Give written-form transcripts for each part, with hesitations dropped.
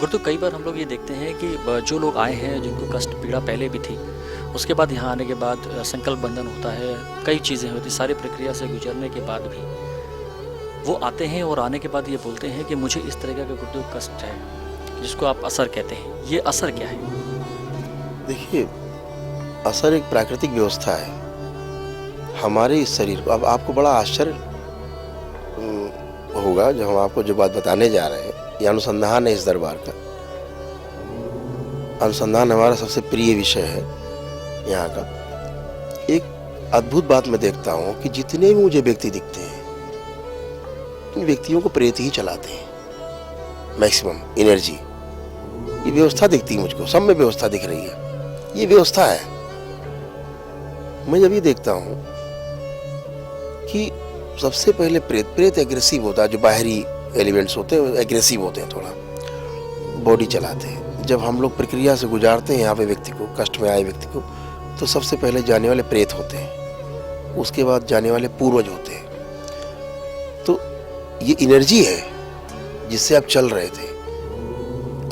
गुरुदेव, कई बार हम लोग ये देखते हैं कि जो लोग आए हैं जिनको कष्ट पीड़ा पहले भी थी, उसके बाद यहाँ आने के बाद संकल्प बंधन होता है, कई चीज़ें होती, सारी प्रक्रिया से गुजरने के बाद भी वो आते हैं और आने के बाद ये बोलते हैं कि मुझे इस तरह का गुरुदेव कष्ट है, जिसको आप असर कहते हैं। ये असर क्या है? देखिए, असर एक प्राकृतिक व्यवस्था है हमारे इस शरीर को। अब आपको बड़ा आश्चर्य होगा जब हम आपको जो बात बताने जा रहे हैं। ये अनुसंधान है इस दरबार का। अनुसंधान हमारा सबसे प्रिय विषय है यहाँ का। एक अद्भुत बात मैं देखता हूँ कि जितने भी मुझे व्यक्ति दिखते हैं, इन व्यक्तियों को प्रेत ही चलाते हैं। मैक्सिमम एनर्जी, ये व्यवस्था दिखती है मुझको, सब में व्यवस्था दिख रही है। ये व्यवस्था है। मैं जब ये देखता हूँ कि सबसे पहले प्रेत एग्रेसिव होता है। जो बाहरी एलिमेंट्स होते हैं एग्रेसिव होते हैं, थोड़ा बॉडी चलाते हैं। जब हम लोग प्रक्रिया से गुजारते हैं यहाँ पे व्यक्ति को, कष्ट में आए व्यक्ति को, तो सबसे पहले जाने वाले प्रेत होते हैं, उसके बाद जाने वाले पूर्वज होते हैं। तो ये एनर्जी है जिससे आप चल रहे थे।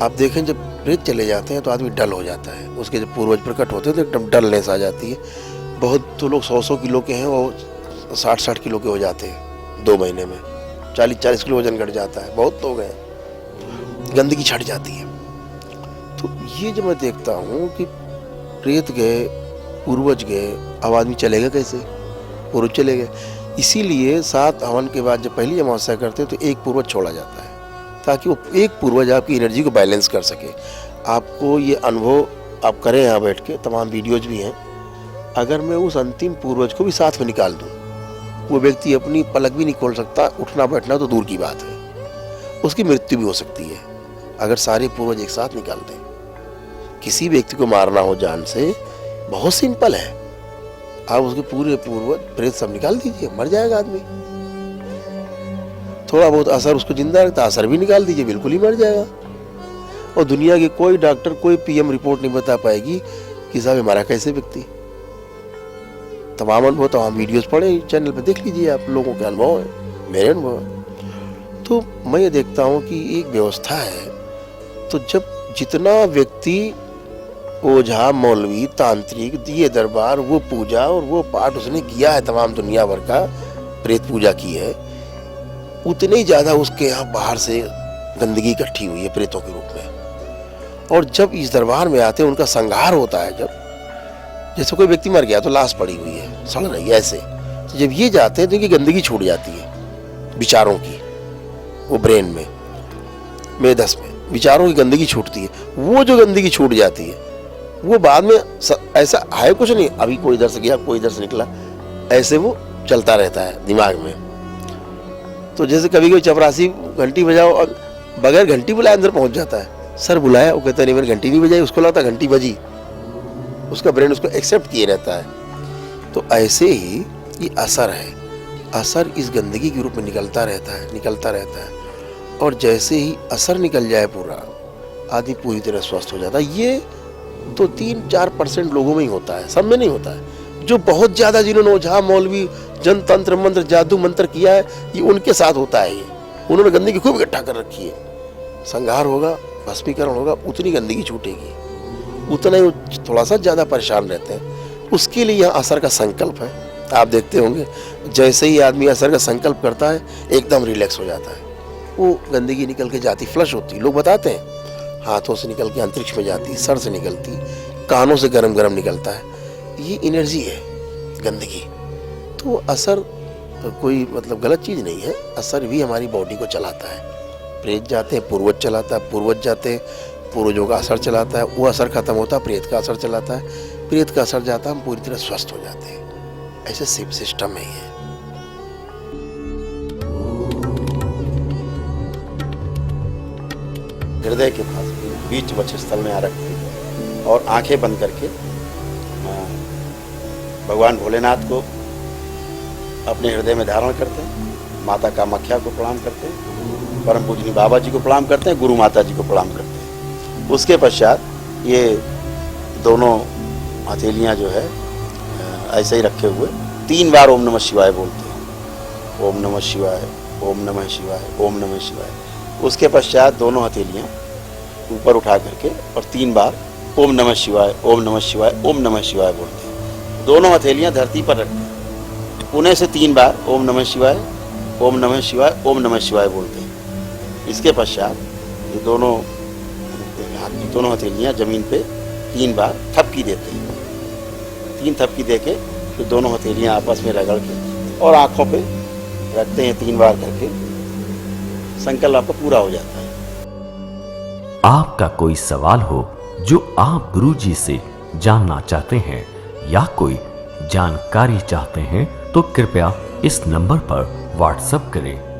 आप देखें, जब प्रेत चले जाते हैं तो आदमी डल हो जाता है। उसके जब पूर्वज प्रकट होते हैं तो एकदम डलनेस आ जाती है। बहुत तो लोग 100 किलो के हैं, वो 60 किलो के हो जाते हैं 2 महीने में। 40 किलो वजन घट जाता है। बहुत लोग हैं, गंदगी छट जाती है। तो ये जो मैं देखता हूँ कि प्रेत गए, पूर्वज गए, अब आदमी चलेगा कैसे? पूर्वज चले गए। इसीलिए 7 हवन के बाद जब पहली अमावस्या करते हैं तो एक पूर्वज छोड़ा जाता है, ताकि वो एक पूर्वज आपकी एनर्जी को बैलेंस कर सके। आपको ये अनुभव आप करें यहाँ बैठ के, तमाम वीडियोज भी हैं। अगर मैं उस अंतिम पूर्वज को भी साथ में निकाल दूँ, वो व्यक्ति अपनी पलक भी नहीं खोल सकता, उठना बैठना तो दूर की बात है, उसकी मृत्यु भी हो सकती है अगर सारे पूर्वज एक साथ निकाल दें। किसी व्यक्ति को मारना हो जान से, बहुत सिंपल है। आप उसके पूरे पूर्वज प्रेत सब निकाल दीजिए, मर जाएगा आदमी। थोड़ा बहुत असर उसको जिंदा रखता, असर भी निकाल दीजिए, बिल्कुल ही मर जाएगा। और दुनिया के कोई डॉक्टर, कोई पीएम रिपोर्ट नहीं बता पाएगी कि साहब हमारा कैसे व्यक्ति। तमाम अनुभव, तमाम वीडियोस पढ़े चैनल पे, देख लीजिए आप। लोगों के अनुभव है, मेरे अनुभव है। तो मैं ये देखता हूँ कि एक व्यवस्था है। तो जब जितना व्यक्ति ओझा, मौलवी, तांत्रिक, दिए दरबार, वो पूजा और वो पाठ उसने किया है, तमाम दुनिया भर का प्रेत पूजा की है, उतने ही ज्यादा उसके यहाँ बाहर से गंदगी इकट्ठी हुई है प्रेतों के रूप में। और जब इस दरबार में आते हैं, उनका संहार होता है। जब जैसे कोई व्यक्ति मर गया तो लाश पड़ी हुई है, सड़ रही है, ऐसे। तो जब ये जाते हैं तो इनकी गंदगी छूट जाती है विचारों की। वो ब्रेन में, मेदस में विचारों की गंदगी छूटती है। वो जो गंदगी छूट जाती है, वो बाद में ऐसा है कुछ नहीं, अभी कोई इधर से गया, कोई इधर से निकला, ऐसे वो चलता रहता है दिमाग में। तो जैसे कभी कोई चपरासी घंटी बजाओ और बगैर घंटी बुलाए अंदर पहुंच जाता है। सर बुलाया, वो कहता नहीं, मैंने घंटी नहीं बजाई, उसको लगता घंटी बजी, उसका ब्रेन उसको एक्सेप्ट किए रहता है। तो ऐसे ही ये असर है। असर इस गंदगी के रूप में निकलता रहता है। और जैसे ही असर निकल जाए पूरा, आदमी पूरी तरह स्वस्थ हो जाता है। ये तो 3-4% लोगों में ही होता है, सब में नहीं होता है। जो बहुत ज्यादा, जिन्होंने ओझा, मौलवी, जन तंत्र मंत्र, जादू मंत्र किया है, ये उनके साथ होता है। ये उन्होंने गंदगी खूब इकट्ठा कर रखी है। संहार होगा, भस्मीकरण होगा, उतनी गंदगी छूटेगी, उतना ही थोड़ा सा ज्यादा परेशान रहते हैं। उसके लिए यहाँ असर का संकल्प है। आप देखते होंगे, जैसे ही आदमी असर का संकल्प करता है, एकदम रिलैक्स हो जाता है। वो गंदगी निकल के जाती, फ्लश होती। लोग बताते हैं, हाथों से निकल के अंतरिक्ष में जाती, सर से निकलती, कानों से गरम गरम निकलता है। ये एनर्जी है, गंदगी। तो असर कोई मतलब गलत चीज नहीं है। असर भी हमारी बॉडी को चलाता है। प्रेत जाते हैं, पूर्वज चलाता है, पूर्वज जाते हैं, पूर्वजों का असर चलाता है, वो असर खत्म होता है, प्रेत का असर चलाता है, प्रेत का असर जाता है, हम पूरी तरह स्वस्थ हो जाते हैं। ऐसे सिस्टम है ये। हृदय के पास बीच वक्षस्थल में आ रखते और आंखें बंद करके भगवान भोलेनाथ को अपने हृदय में धारण करते हैं। माता कामाख्या को प्रणाम करते हैं, परम पूजनीय बाबा जी को प्रणाम करते हैं, गुरु माता जी को प्रणाम करते हैं। उसके पश्चात ये दोनों हथेलियाँ जो है ऐसे ही रखे हुए 3 बार ओम नमः शिवाय बोलते हैं। ओम नमः शिवाय, ओम नमः शिवाय, ओम नमः शिवाय। उसके पश्चात दोनों हथेलियाँ ऊपर उठा करके और 3 बार ओम नमः शिवाय, ओम नमः शिवाय, ओम नमः शिवाय बोलते हैं। दोनों हथेलियां धरती पर रखते हैं। पुणे से 3 बार ओम नमः शिवाय, ओम नमः शिवाय, ओम नमः शिवाय बोलते हैं। इसके पश्चात ये दोनों हाथ की दोनों हथेलियां जमीन पे 3 बार थपकी देते हैं। 3 थपकी दे के फिर दोनों हथेलियां आपस में रगड़ के और आँखों पे रखते हैं 3 बार करके। संकल्प आपका पूरा हो जाता है। आपका कोई सवाल हो जो आप गुरुजी से जानना चाहते हैं या कोई जानकारी चाहते हैं तो कृपया इस नंबर पर व्हाट्सएप करें।